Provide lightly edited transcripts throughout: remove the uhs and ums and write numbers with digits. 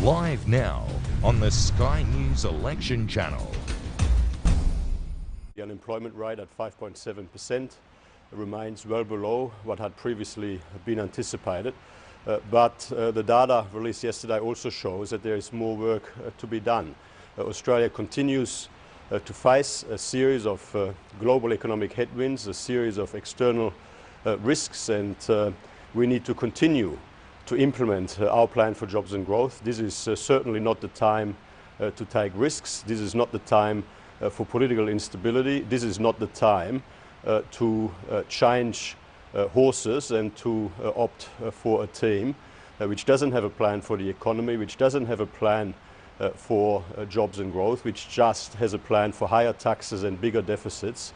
Live now on the Sky News Election Channel. The unemployment rate at 5.7% remains well below what had previously been anticipated. But the data released yesterday also shows that there is more work to be done. Australia continues to face a series of global economic headwinds, a series of external risks, and we need to continue to implement our plan for jobs and growth. This is certainly not the time to take risks. This is not the time for political instability. This is not the time to change horses and to opt for a team which doesn't have a plan for the economy, which doesn't have a plan for jobs and growth, which just has a plan for higher taxes and bigger deficits,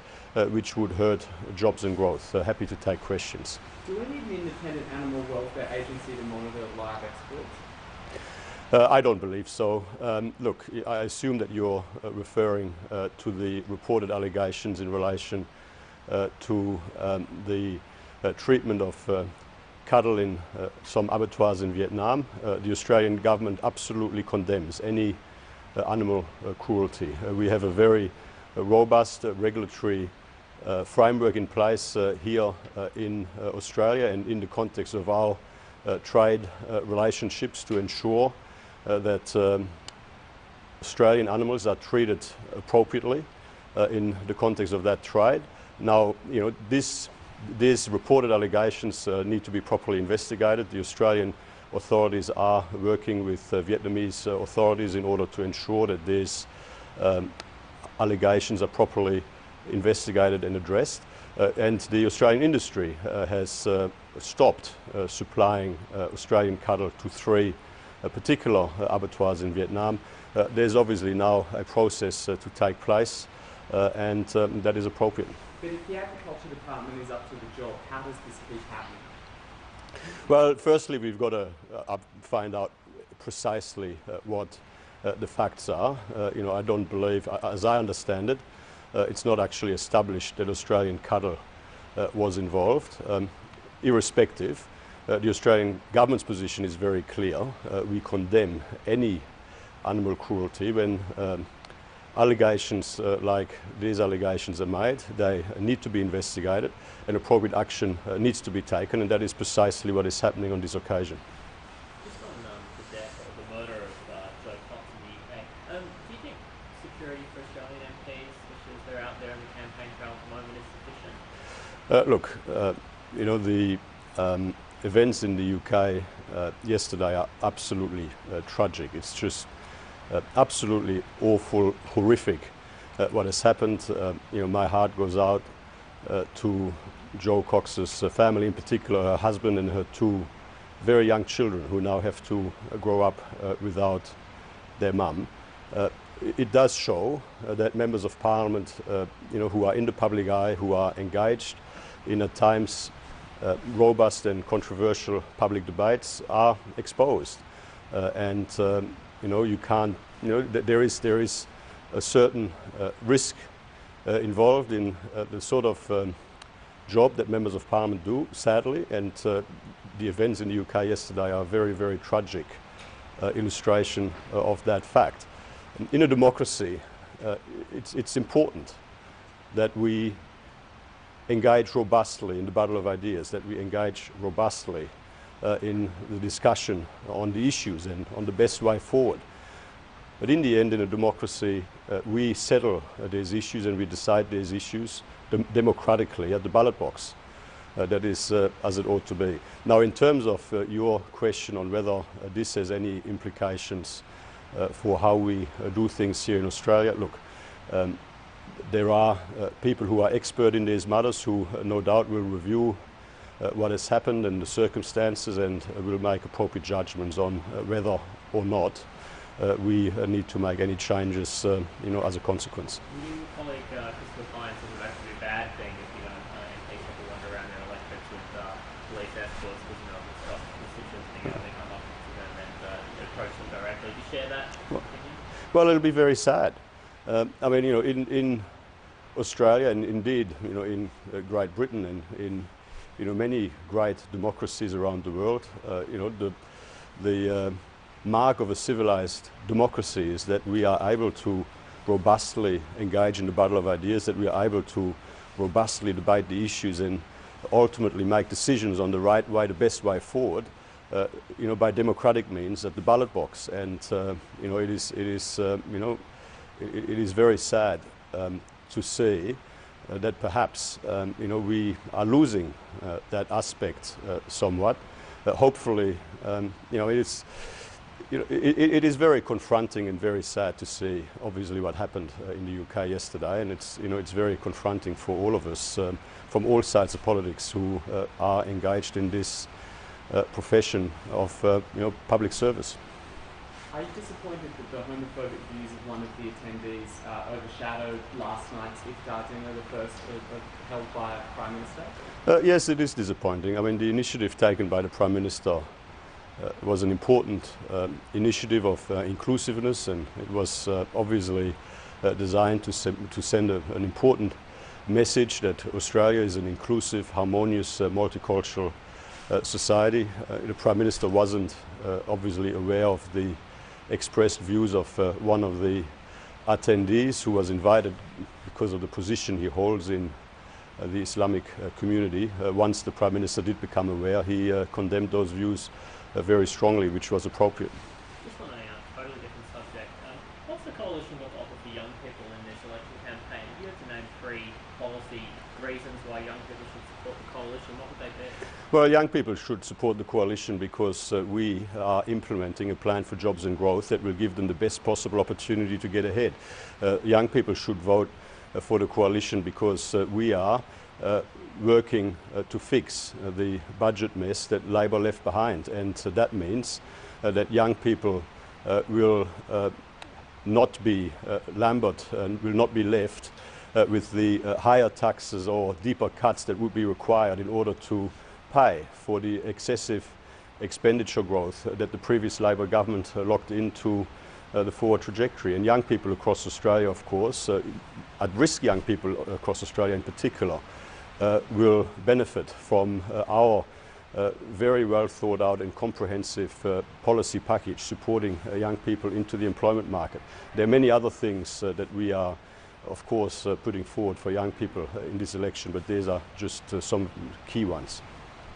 which would hurt jobs and growth. Happy to take questions. Do we need an independent animal welfare agency to monitor live exports? I don't believe so. Look, I assume that you're referring to the reported allegations in relation to the treatment of cattle in some abattoirs in Vietnam. The Australian government absolutely condemns any animal cruelty. We have a very robust regulatory framework in place here in Australia and in the context of our trade relationships to ensure that Australian animals are treated appropriately in the context of that trade. Now, these reported allegations need to be properly investigated. The Australian authorities are working with Vietnamese authorities in order to ensure that these allegations are properly investigated and addressed. And the Australian industry has stopped supplying Australian cattle to 3 particular abattoirs in Vietnam. There's obviously now a process to take place and that is appropriate. But if the Agriculture Department is up to the job, how does this keep happening? Well, firstly, we've got to find out precisely what the facts are. I don't believe, as I understand it, it's not actually established that Australian cattle was involved. Irrespective, the Australian government's position is very clear. We condemn any animal cruelty when allegations like these allegations are made. They need to be investigated and appropriate action needs to be taken, and that is precisely what is happening on this occasion. Just on the death or the murder of Joe Cox in the UK, do you think security for Australian MPs, especially as they're out there on the campaign trail at the moment, is sufficient? The events in the UK yesterday are absolutely tragic. It's just absolutely awful, horrific what has happened. My heart goes out to Jo Cox's family, in particular her husband and her 2 very young children who now have to grow up without their mum. It does show that members of parliament, who are in the public eye, who are engaged in at times robust and controversial public debates, are exposed. You can't, there is a certain risk involved in the sort of job that members of parliament do, sadly, and the events in the UK yesterday are a very, very tragic illustration of that fact. In a democracy, it's important that we engage robustly in the battle of ideas, that we engage robustly in the discussion on the issues and on the best way forward. But in the end, in a democracy, we settle these issues and we decide these issues democratically at the ballot box. That is as it ought to be. Now, in terms of your question on whether this has any implications for how we do things here in Australia, look, there are people who are expert in these matters who no doubt will review what has happened and the circumstances and will make appropriate judgments on whether or not we need to make any changes as a consequence. Would your colleague Christopher Fine said it would actually be a bad thing if MPs have to wander around their electorates with police escorts because the stop constituents being able to come up to them and approach them directly? Do you share that opinion? Well, it'll be very sad. In Australia and indeed, in Great Britain and in, many great democracies around the world, the mark of a civilized democracy is that we are able to robustly engage in the battle of ideas, that we are able to robustly debate the issues and ultimately make decisions on the right way, the best way forward, by democratic means at the ballot box. And it is very sad to see that perhaps we are losing that aspect somewhat. Hopefully, it is very confronting and very sad to see, obviously, what happened in the UK yesterday, and it's very confronting for all of us from all sides of politics who are engaged in this profession of public service. Are you disappointed that the homophobic views of one of the attendees overshadowed last night's iftar dinner, the first held by a Prime Minister? Yes, it is disappointing. I mean, the initiative taken by the Prime Minister was an important initiative of inclusiveness, and it was obviously designed to send an important message that Australia is an inclusive, harmonious, multicultural society. The Prime Minister wasn't obviously aware of the expressed views of one of the attendees who was invited because of the position he holds in the Islamic community. Once the Prime Minister did become aware, he condemned those views very strongly, which was appropriate. Just on a totally different subject, what's the coalition got to offer for young people in this election campaign? If you had to name 3 policy reasons why young people should support the coalition, what would they be? Well, young people should support the coalition because we are implementing a plan for jobs and growth that will give them the best possible opportunity to get ahead. Young people should vote for the coalition because we are working to fix the budget mess that Labor left behind, and that means that young people will not be lambered and will not be left with the higher taxes or deeper cuts that would be required in order to pay for the excessive expenditure growth that the previous Labor government locked into the forward trajectory. And young people across Australia, of course, at-risk young people across Australia in particular, will benefit from our very well thought out and comprehensive policy package supporting young people into the employment market. There are many other things that we are, of course, putting forward for young people in this election, but these are just some key ones.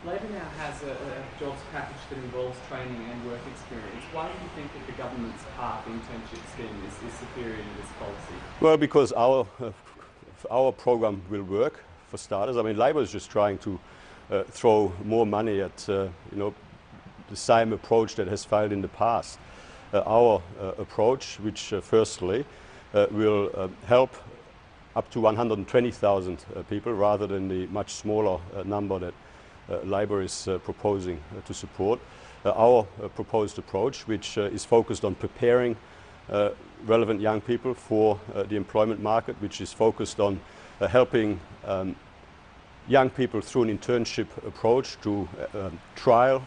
Labor now has a jobs package that involves training and work experience. Why do you think that the government's PATH internship scheme is superior to this policy? Well, because our program will work, for starters. I mean, Labor is just trying to throw more money at the same approach that has failed in the past. Our approach, which firstly will help up to 120,000 people rather than the much smaller number that Labor is proposing to support. Our proposed approach, which is focused on preparing relevant young people for the employment market, which is focused on helping young people through an internship approach to trial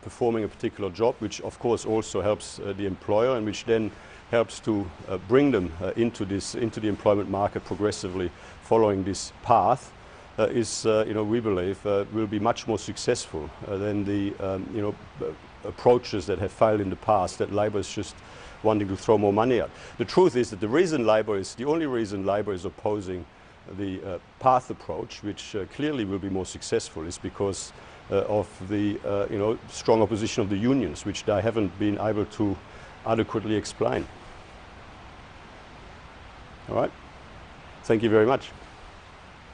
performing a particular job, which of course also helps the employer, and which then helps to bring them into the employment market progressively following this path. We believe, will be much more successful than the approaches that have failed in the past, that Labor is just wanting to throw more money at. The truth is that the only reason Labor is opposing the PATH approach, which clearly will be more successful, is because of the strong opposition of the unions, which they haven't been able to adequately explain. All right. Thank you very much.